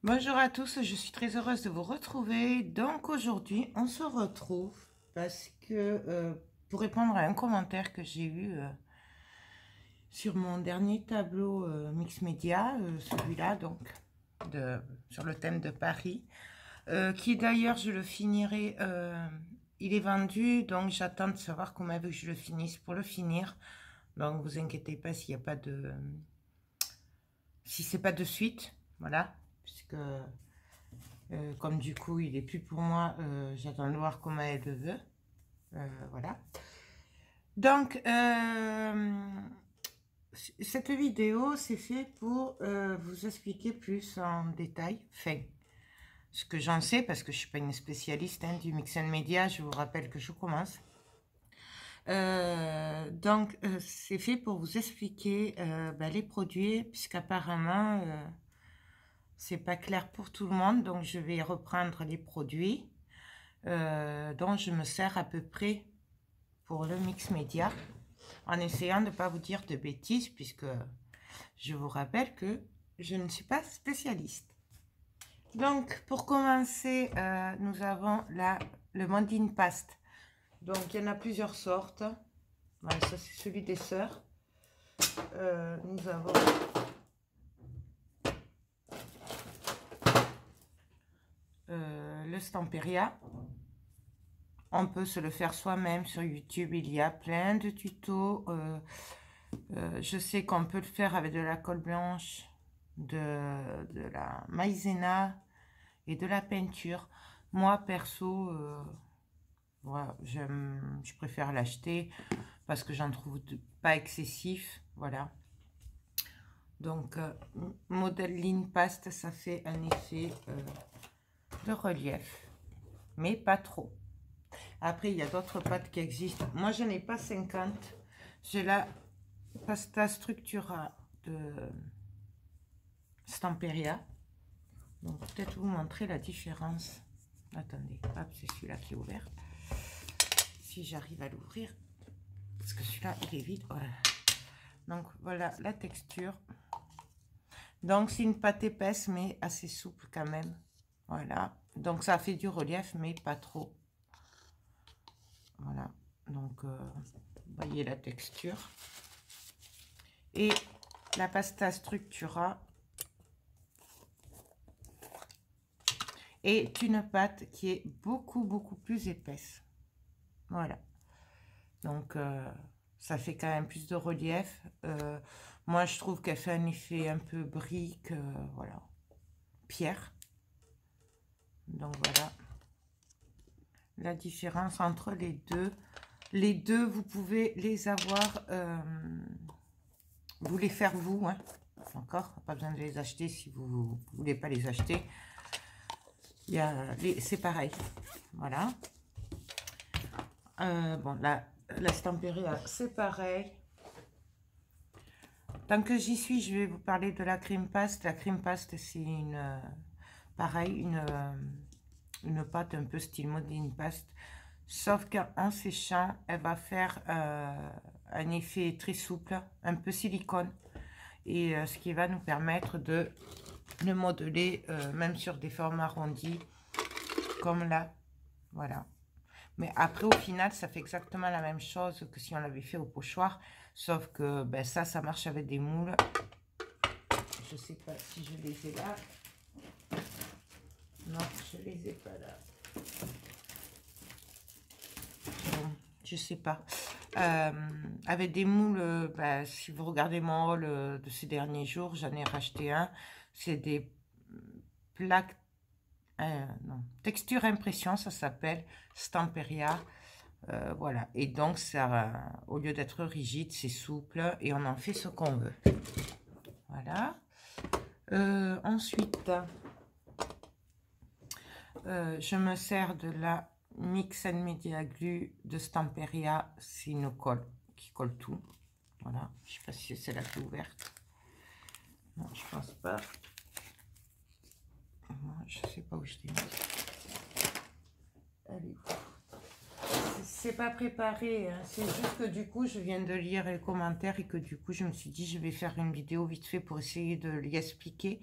Bonjour à tous, je suis très heureuse de vous retrouver. Donc aujourd'hui, on se retrouve parce que pour répondre à un commentaire que j'ai eu sur mon dernier tableau Mix Media, celui-là donc, sur le thème de Paris, qui d'ailleurs je le finirai, il est vendu, donc j'attends de savoir comment elle veut que je le finisse pour le finir. Donc vous inquiétez pas s'il n'y a pas de... si c'est pas de suite, voilà, puisque... comme du coup il est plus pour moi, j'attends de voir comment elle le veut. Voilà. Donc cette vidéo c'est fait pour vous expliquer plus en détail, enfin, ce que j'en sais parce que je suis pas une spécialiste du mix and media. Je vous rappelle que je commence. Donc c'est fait pour vous expliquer les produits, puisqu'apparemment c'est pas clair pour tout le monde, donc je vais reprendre les produits dont je me sers à peu près pour le mix média, en essayant de ne pas vous dire de bêtises, puisque je vous rappelle que je ne suis pas spécialiste. Donc pour commencer, nous avons le Mondine Paste. Donc il y en a plusieurs sortes. Voilà, ça c'est celui des sœurs. Nous avons le Stamperia. On peut se le faire soi-même sur YouTube. Il y a plein de tutos. Je sais qu'on peut le faire avec de la colle blanche, de la maïzena et de la peinture. Moi, perso, voilà, je préfère l'acheter parce que j'en trouve pas excessif. Voilà. Donc, Modeline Paste, ça fait un effet de relief, mais pas trop. Après, il y a d'autres pâtes qui existent. Moi, je n'ai pas 50. J'ai la Pasta Structura de Stamperia. Donc, peut-être vous montrer la différence. Attendez, hop, c'est celui-là qui est ouvert. Si j'arrive à l'ouvrir, parce que celui-là, il est vide. Voilà. Donc, voilà la texture. Donc, c'est une pâte épaisse, mais assez souple quand même. Voilà. Donc, ça fait du relief, mais pas trop. Voilà. Donc, vous voyez la texture. Et la Pasta Structura est une pâte qui est beaucoup plus épaisse. Voilà. Donc, ça fait quand même plus de relief. Moi, je trouve qu'elle fait un effet un peu brique, voilà, pierre. Donc, voilà la différence entre les deux. Les deux, vous pouvez les avoir, vous les faire vous, hein. Encore, pas besoin de les acheter si vous ne voulez pas les acheter. C'est pareil, voilà. Bon, la Stamperia, c'est pareil. Tant que j'y suis, je vais vous parler de la cream paste. La cream paste, c'est pareil, une pâte un peu style Modeline Paste, sauf qu'en séchant, elle va faire un effet très souple, un peu silicone, et ce qui va nous permettre de le modeler même sur des formes arrondies, comme là, voilà. Mais après, au final, ça fait exactement la même chose que si on l'avait fait au pochoir, sauf que ben, ça marche avec des moules. Je ne sais pas si je les ai là. Non, je les ai pas là. Bon, je sais pas. Avec des moules, si vous regardez mon haul de ces derniers jours, j'en ai racheté un. C'est des plaques, non, texture impression, ça s'appelle Stamperia. Voilà, et donc ça, au lieu d'être rigide, c'est souple et on en fait ce qu'on veut. Voilà. Ensuite, je me sers de la Mix and Media Glue de Stamperia. C'est une colle qui colle tout. Voilà, je sais pas si c'est celle-là qui est ouverte. Non, je pense pas. Je sais pas où je l'ai mis. Elle est où? C'est pas préparé, hein. C'est juste que du coup je viens de lire les commentaires et que du coup je me suis dit je vais faire une vidéo vite fait pour essayer de lui expliquer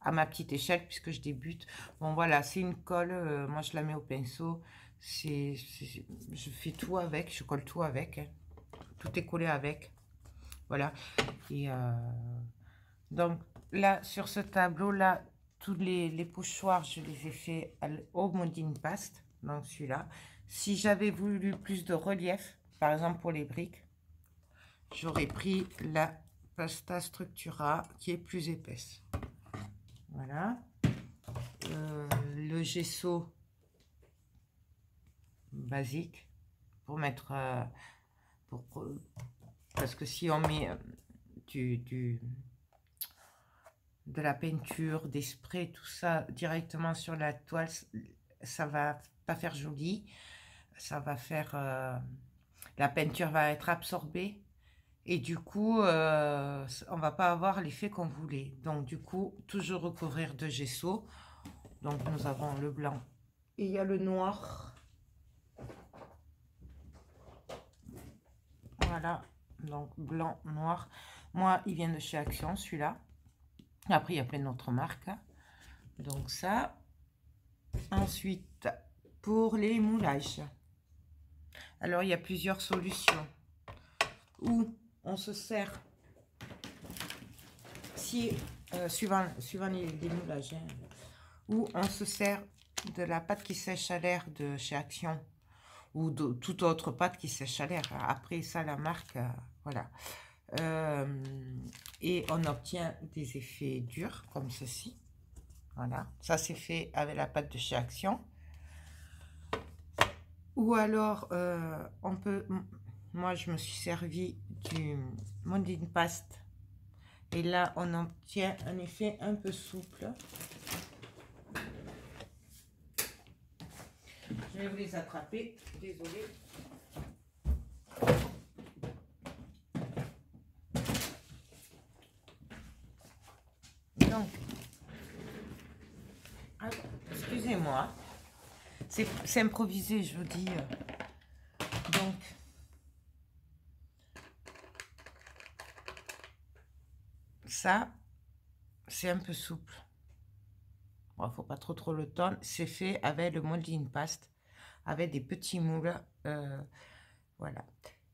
à ma petite échelle puisque je débute. Bon voilà, c'est une colle, moi je la mets au pinceau. Je fais tout avec, je colle tout avec, hein. Tout est collé avec. Voilà. Et donc là, sur ce tableau-là, tous les pochoirs, je les ai fait au Modeling Paste. Donc celui-là. Si j'avais voulu plus de relief, par exemple pour les briques, j'aurais pris la pasta Structura qui est plus épaisse. Voilà. Le gesso basique pour mettre parce que si on met de la peinture, des sprays, tout ça directement sur la toile, ça va pas faire joli. Ça va faire la peinture va être absorbée et du coup on va pas avoir l'effet qu'on voulait. Donc du coup toujours recouvrir de gesso. Donc nous avons le blanc et il y a le noir. Voilà, donc blanc, noir. Moi il vient de chez Action celui-là. Après il y a plein d'autres marques. Donc ça. Ensuite pour les moulages. Alors, il y a plusieurs solutions. Ou on se sert, suivant les moulages, hein, ou on se sert de la pâte qui sèche à l'air de chez Action, ou de toute autre pâte qui sèche à l'air. Après ça, la marque, voilà. Et on obtient des effets durs, comme ceci. Voilà, ça c'est fait avec la pâte de chez Action. Ou alors, on peut... Moi, je me suis servi du Modeling Paste. Et là, on obtient un effet un peu souple. Je vais vous les attraper. Désolée. Donc, excusez-moi. C'est improvisé, je vous dis. Donc, ça, c'est un peu souple. Bon, faut pas trop le tendre. C'est fait avec le Modeling Paste, avec des petits moules. Voilà.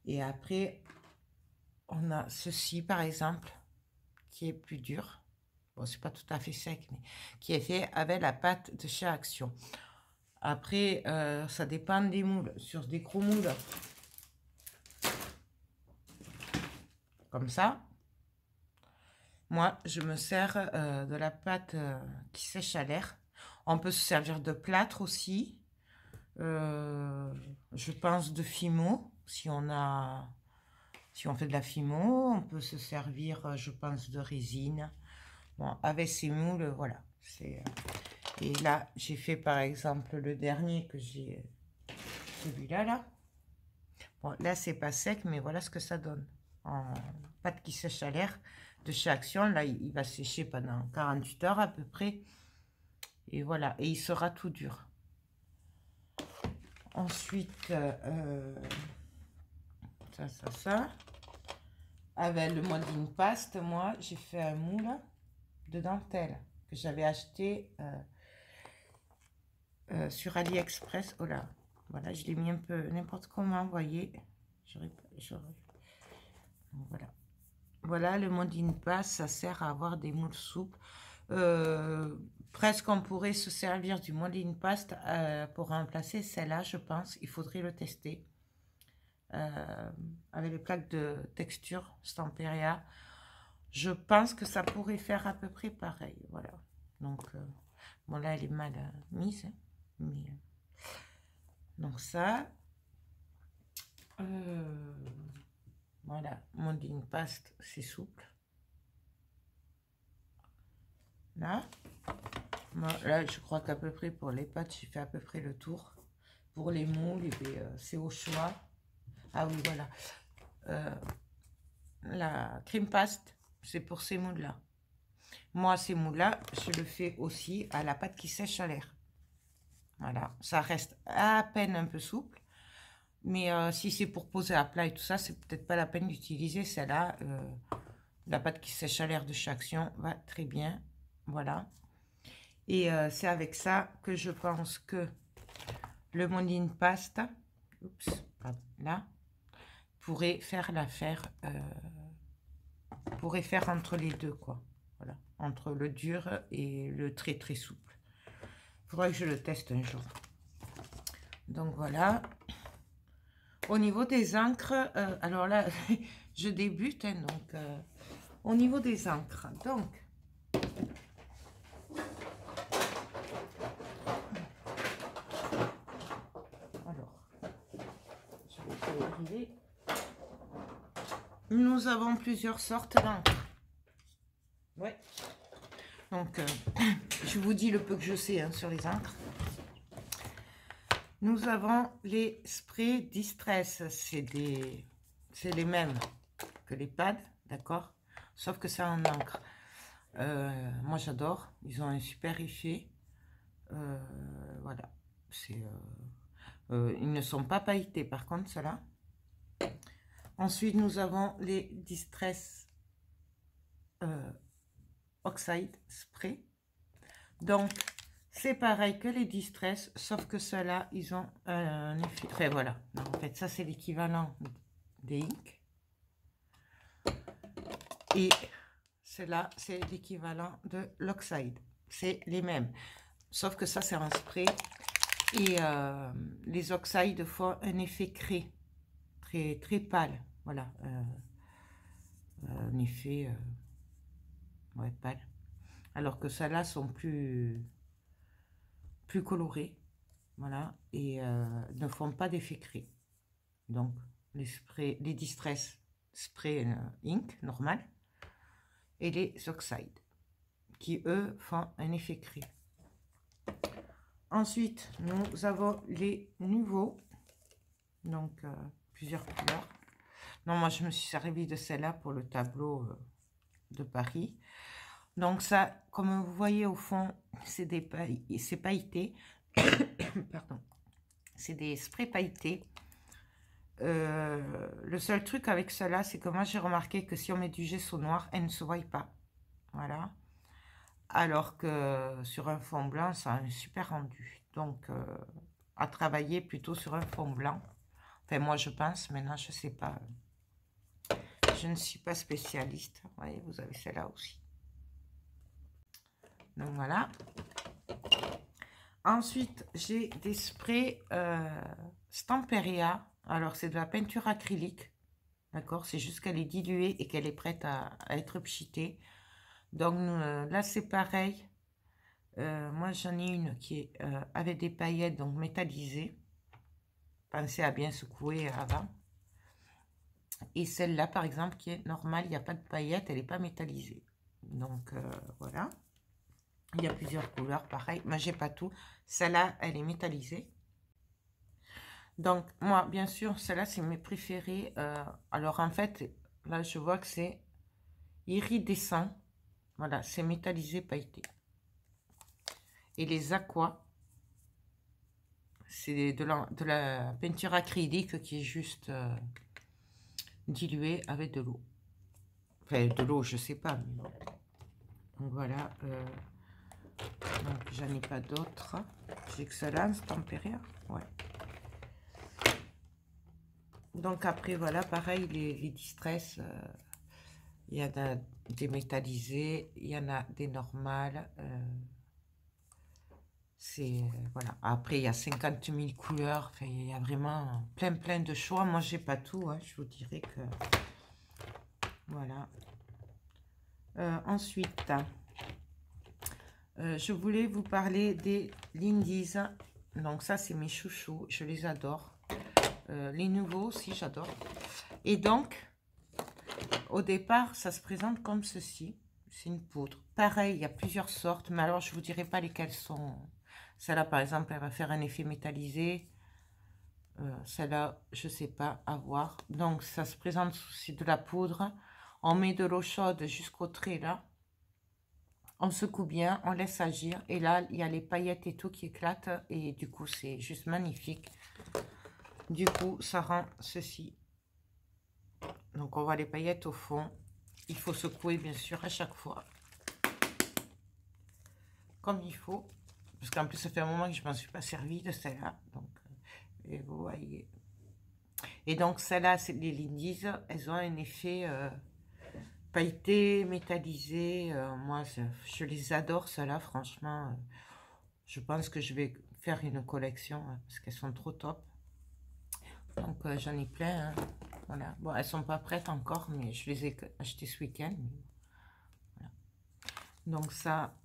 Et après, on a ceci, par exemple, qui est plus dur. Bon, c'est pas tout à fait sec, mais qui est fait avec la pâte de chez Action. Après, ça dépend des moules. Sur des gros moules, comme ça, moi, je me sers de la pâte qui sèche à l'air. On peut se servir de plâtre aussi. Je pense de Fimo, si on fait de la Fimo. On peut se servir, je pense, de résine. Bon, avec ces moules, voilà. Et là, j'ai fait par exemple le dernier que j'ai, celui-là, là. Bon, là, c'est pas sec, mais voilà ce que ça donne. En pâte qui sèche à l'air de chez Action. Là, il va sécher pendant 48 heures à peu près. Et voilà, et il sera tout dur. Ensuite, ça. Avec le Modeling Paste, moi, j'ai fait un moule de dentelle que j'avais acheté sur AliExpress. Oh là, voilà, je l'ai mis un peu n'importe comment, vous voyez. Voilà. Voilà, le Modeling Paste, ça sert à avoir des moules souples. Presque on pourrait se servir du Modeling Paste pour remplacer celle-là, je pense. Il faudrait le tester. Avec les plaques de texture Stamperia. Je pense que ça pourrait faire à peu près pareil. Voilà. Donc, bon là, elle est mal mise. Hein, mais, donc ça. Voilà. Modeling Paste, c'est souple. Là. Bon, là, je crois qu'à peu près pour les pâtes, j'ai fait à peu près le tour. Pour les moules, c'est au choix. Ah oui, voilà. La cream paste, c'est pour ces moules-là. Moi, ces moules-là, je le fais aussi à la pâte qui sèche à l'air. Voilà, ça reste à peine un peu souple. Mais si c'est pour poser à plat et tout ça, c'est peut-être pas la peine d'utiliser celle-là. La pâte qui sèche à l'air de chez Action va très bien. Voilà. Et c'est avec ça que je pense que le Moline Pasta, oups, pardon, là, pourrait faire l'affaire, pourrait faire entre les deux, quoi. Voilà, entre le dur et le très très souple. Il faudrait que je le teste un jour. Donc voilà. Au niveau des encres, alors là, je débute, hein, donc au niveau des encres, donc alors, je vais pas y arriver. Nous avons plusieurs sortes d'encre. Ouais. Donc, je vous dis le peu que je sais hein, sur les encres. Nous avons les sprays Distress. C'est les mêmes que les pads, d'accord? Sauf que c'est en encre. Moi, j'adore. Ils ont un super effet. Voilà. Ils ne sont pas pailletés, par contre, ceux-là. Ensuite, nous avons les Distress Oxide Spray. Donc, c'est pareil que les Distress, sauf que ceux-là, ils ont un effet... Enfin, voilà. En fait, ça, c'est l'équivalent des Ink. Et celle-là, c'est l'équivalent de l'Oxide. C'est les mêmes. Sauf que ça, c'est un spray. Et les Oxide font un effet crée. Très, très pâle. Voilà. Un effet... ouais, pâle. Alors que celles-là sont plus colorées. Voilà. Et ne font pas d'effet crée. Donc, les Distress Spray Ink, normal. Et les Oxide, qui eux font un effet crée. Ensuite, nous avons les nouveaux. Donc, plusieurs couleurs. Non, moi, je me suis servi de celle-là pour le tableau de Paris. Donc, ça, comme vous voyez au fond, c'est pailleté. Pardon. C'est des sprays pailletés. Le seul truc avec cela, c'est que moi, j'ai remarqué que si on met du gesso noir, elle ne se voit pas. Voilà. Alors que sur un fond blanc, ça a un super rendu. Donc, à travailler plutôt sur un fond blanc. Enfin, moi, je pense. Maintenant, je ne sais pas. Je ne suis pas spécialiste. Vous voyez, vous avez celle-là aussi. Donc, voilà. Ensuite, j'ai des sprays Stamperia. Alors, c'est de la peinture acrylique. D'accord? C'est juste qu'elle est diluée et qu'elle est prête à être pchitée. Donc, là, c'est pareil. Moi, j'en ai une qui est avec des paillettes, donc métallisées. Pensez à bien secouer avant. Et celle-là, par exemple, qui est normale, il n'y a pas de paillettes, elle n'est pas métallisée. Donc, voilà. Il y a plusieurs couleurs, pareil. Mais j'ai pas tout. Celle-là, elle est métallisée. Donc, moi, bien sûr, celle-là, c'est mes préférés. Alors, en fait, là, je vois que c'est iridescent. Voilà, c'est métallisé pailleté. Et les aquas, c'est de la peinture acrylique qui est juste diluée avec de l'eau. Enfin, de l'eau, je sais pas. Mais bon. Donc, voilà. Donc, j'en ai pas d'autres. J'ai que cela, Stamperia. Ouais. Donc, après, voilà, pareil, les Distress, il y en a des métallisés, il y en a des normales. Voilà. Après, il y a 50 000 couleurs. Enfin, il y a vraiment plein de choix. Moi, j'ai pas tout. Hein, je vous dirais que... Voilà. Ensuite... je voulais vous parler des Lindy's. Donc ça, c'est mes chouchous. Je les adore. Les nouveaux aussi, j'adore. Et donc, au départ, ça se présente comme ceci. C'est une poudre. Pareil, il y a plusieurs sortes. Mais alors, je ne vous dirai pas lesquelles sont. Celle-là, par exemple, elle va faire un effet métallisé. Celle-là, je ne sais pas, à voir. Donc, ça se présente sous de la poudre. On met de l'eau chaude jusqu'au trait, là. On secoue bien, on laisse agir. Et là, il y a les paillettes et tout qui éclatent. Et du coup, c'est juste magnifique. Du coup, ça rend ceci. Donc, on voit les paillettes au fond. Il faut secouer, bien sûr, à chaque fois. comme il faut. Parce qu'en plus, ça fait un moment que je ne m'en suis pas servi de celle-là. Donc, et vous voyez. Et donc, celle-là, c'est les Lindy's. Elles ont un effet pailleté, métallisé. Moi, je les adore, celles-là, franchement. Je pense que je vais faire une collection hein, parce qu'elles sont trop top. Donc, j'en ai plein. Hein. Voilà. Bon, elles sont pas prêtes encore, mais je les ai achetées ce week-end. Voilà. Donc, ça,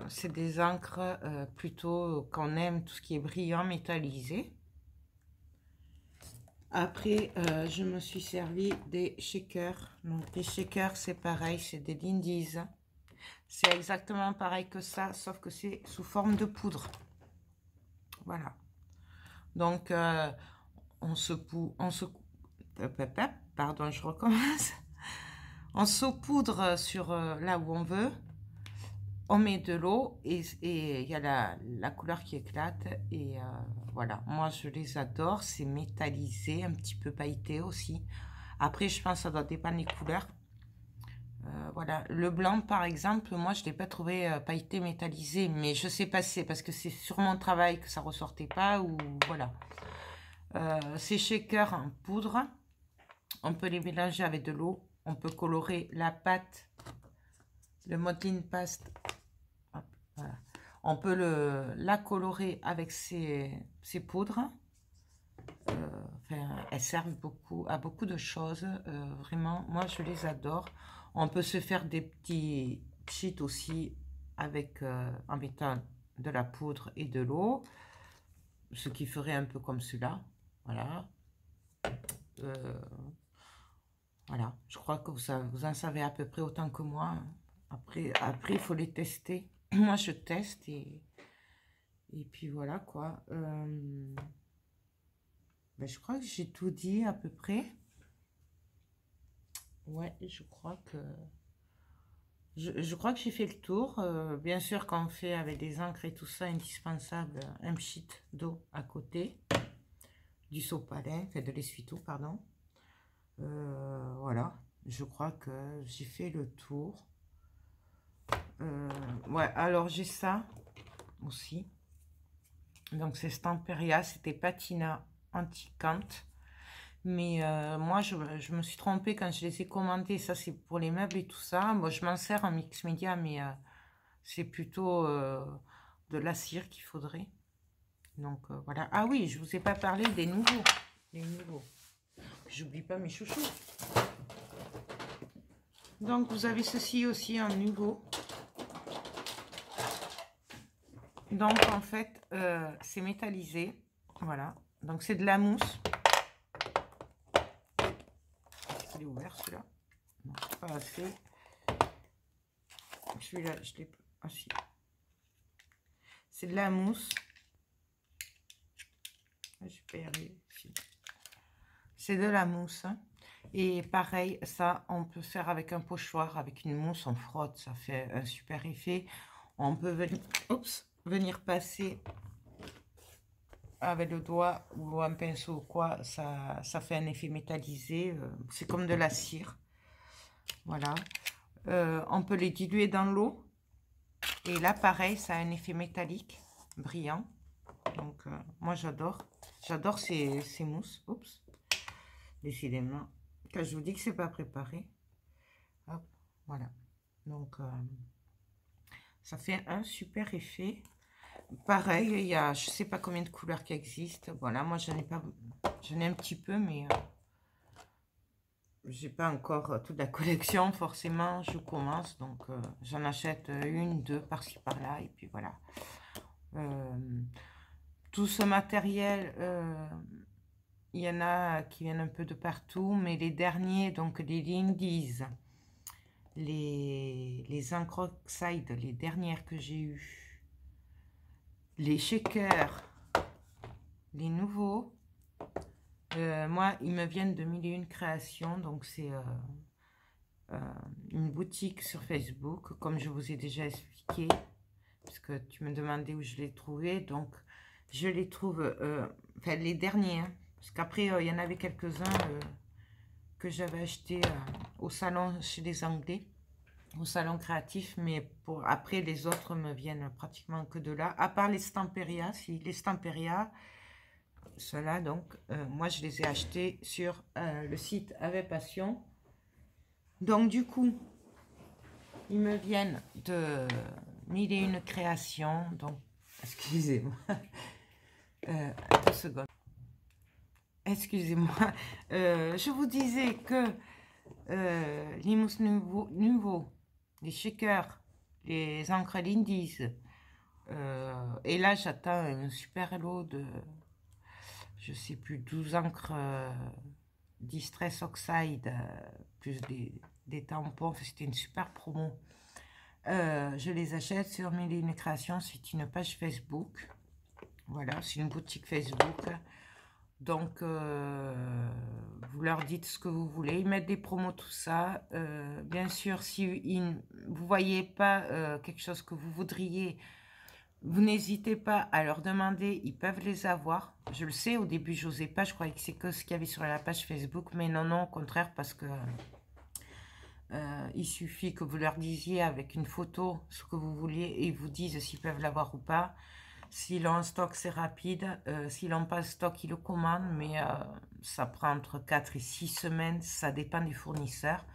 c'est des encres plutôt qu'on aime tout ce qui est brillant, métallisé. Après, je me suis servi des shakers. Donc, les shakers, c'est pareil, c'est des Lindy's. C'est exactement pareil que ça, sauf que c'est sous forme de poudre. Voilà. Donc, pardon, je recommence. On saupoudre sur là où on veut. On met de l'eau et il y a la couleur qui éclate. Et voilà, moi je les adore. C'est métallisé, un petit peu pailleté aussi. Après, je pense que ça doit dépendre des couleurs. Voilà, le blanc par exemple, moi je ne l'ai pas trouvé pailleté métallisé, mais je sais pas si c'est parce que c'est sur mon travail que ça ressortait pas ou voilà. Ces shakers en poudre, on peut les mélanger avec de l'eau, on peut colorer la pâte, le modeling paste, hop, voilà. On peut la colorer avec ces poudres. Enfin, elles servent à beaucoup de choses, vraiment, moi je les adore. On peut se faire des petits cheats aussi avec, en mettant de la poudre et de l'eau, ce qui ferait un peu comme cela, voilà. Voilà, je crois que vous en savez à peu près autant que moi. Après il faut les tester. Moi, je teste et puis voilà quoi. Ben, je crois que j'ai tout dit à peu près. Ouais, je crois que j'ai fait le tour. Bien sûr, quand on fait avec des encres et tout ça, indispensable, un pchit d'eau à côté, du sopalin, enfin de l'essuie-tout, pardon. Voilà, je crois que j'ai fait le tour. Ouais, alors j'ai ça aussi. Donc c'est Stamperia, c'était Patina Anticante. Mais moi, je me suis trompée quand je les ai commandés. Ça, c'est pour les meubles et tout ça. Moi, je m'en sers en mix média, mais c'est plutôt de la cire qu'il faudrait. Donc, voilà. Ah oui, je vous ai pas parlé des nouveaux. Les nouveaux. J'oublie pas mes chouchous. Donc, vous avez ceci aussi en nouveau. Donc, en fait, c'est métallisé. Voilà. Donc, c'est de la mousse. Il est ouvert, celui-là. Non, pas assez. Celui-là, je l'ai... Ah, si. C'est de la mousse. Je peux y arriver. C'est de la mousse. Et pareil, ça, on peut faire avec un pochoir, avec une mousse, on frotte. Ça fait un super effet. On peut venir passer avec le doigt ou un pinceau ou quoi. Ça fait un effet métallisé. C'est comme de la cire. Voilà. On peut les diluer dans l'eau. Et là, pareil, ça a un effet métallique, brillant. Donc, moi, j'adore. J'adore ces mousses. Oups. Décidément. Quand je vous dis que c'est pas préparé. Hop, voilà. Donc, ça fait un super effet. Pareil, il y a, je sais pas combien de couleurs qui existent. Voilà, moi, j'en ai pas... J'en ai un petit peu, mais... j'ai pas encore toute la collection, forcément, je commence, donc j'en achète une, deux, par-ci, par-là, et puis voilà. Tout ce matériel, il y en a qui viennent un peu de partout, mais les derniers, donc les Lindy's, les Ancroxide, les dernières que j'ai eues, les shakers, les nouveaux, moi, ils me viennent de Mille et Une Créations, donc c'est une boutique sur Facebook, comme je vous ai déjà expliqué, parce que tu me demandais où je les trouvais, donc je les trouve, enfin les derniers, hein, parce qu'après il y en avait quelques-uns que j'avais acheté au salon chez les Anglais, au salon créatif, mais pour après, les autres me viennent pratiquement que de là. À part les Stamperia, si les Stamperia, ceux-là, donc, moi, je les ai achetés sur le site Avec Passion. Donc, du coup, ils me viennent de 1001 créations. Donc, excusez-moi. 2 secondes. Excusez-moi. Je vous disais que les mousses nouveaux, les shakers, les encres Lindy's. Et là, j'attends un super lot de, je sais plus, 12 encres Distress Oxide, plus des tampons. Enfin, c'était une super promo. Je les achète sur 1001 Créations. C'est une page Facebook. Voilà, c'est une boutique Facebook. Donc, vous leur dites ce que vous voulez. Ils mettent des promos, tout ça. Bien sûr, si vous ne voyez pas quelque chose que vous voudriez, vous n'hésitez pas à leur demander. Ils peuvent les avoir. Je le sais, au début, je n'osais pas. Je croyais que c'est que ce qu'il y avait sur la page Facebook. Mais non, non, au contraire, parce que il suffit que vous leur disiez avec une photo ce que vous vouliez et ils vous disent s'ils peuvent l'avoir ou pas. S'ils l'ont en stock, c'est rapide. S'ils n'ont pas le stock, ils le commandent. Mais ça prend entre 4 et 6 semaines. Ça dépend des fournisseurs.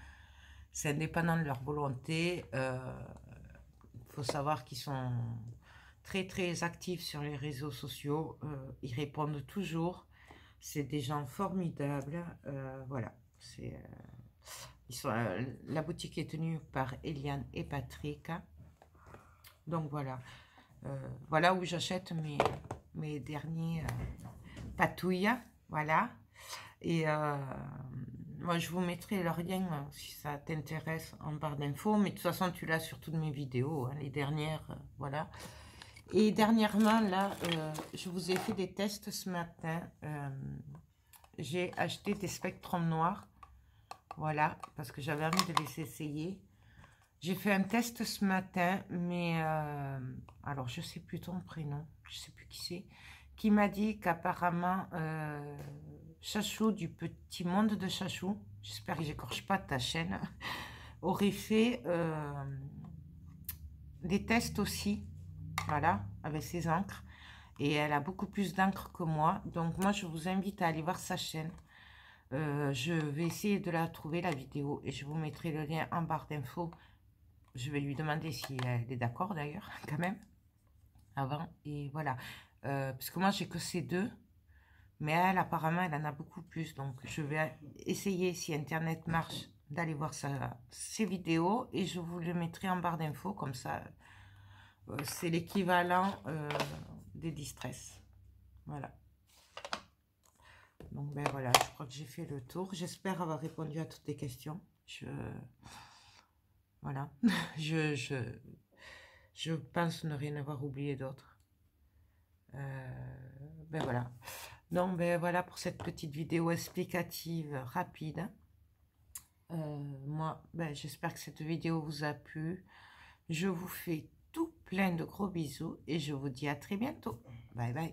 C'est indépendant de leur volonté. Il faut savoir qu'ils sont très, très actifs sur les réseaux sociaux. Ils répondent toujours. C'est des gens formidables. Voilà. La boutique est tenue par Eliane et Patrick. Donc voilà. Voilà où j'achète mes derniers patouilles. Voilà. Et moi, je vous mettrai leur lien si ça t'intéresse en barre d'infos. Mais de toute façon, tu l'as sur toutes mes vidéos. Hein, les dernières, voilà. Et dernièrement, là, je vous ai fait des tests ce matin. J'ai acheté des spectrums noirs. Voilà, parce que j'avais envie de les essayer. J'ai fait un test ce matin, mais alors je sais plus ton prénom, je sais plus qui c'est, qui m'a dit qu'apparemment Chachou du Petit Monde de Chachou, j'espère que j'écorche pas ta chaîne, aurait fait des tests aussi, voilà, avec ses encres. Et elle a beaucoup plus d'encre que moi, donc moi je vous invite à aller voir sa chaîne. Je vais essayer de la trouver, la vidéo, et je vous mettrai le lien en barre d'infos. Je vais lui demander si elle est d'accord d'ailleurs, quand même, avant. Et voilà. Parce que moi, j'ai que ces deux. Mais elle, apparemment, elle en a beaucoup plus. Donc, je vais essayer, si Internet marche, d'aller voir ses vidéos. Et je vous le mettrai en barre d'infos. Comme ça, c'est l'équivalent des distress. Voilà. Donc, ben voilà, je crois que j'ai fait le tour. J'espère avoir répondu à toutes tes questions. Voilà. Je pense ne rien avoir oublié d'autre. Ben voilà. Donc, ben voilà pour cette petite vidéo explicative rapide. Moi, ben, j'espère que cette vidéo vous a plu. Je vous fais tout plein de gros bisous et je vous dis à très bientôt. Bye bye.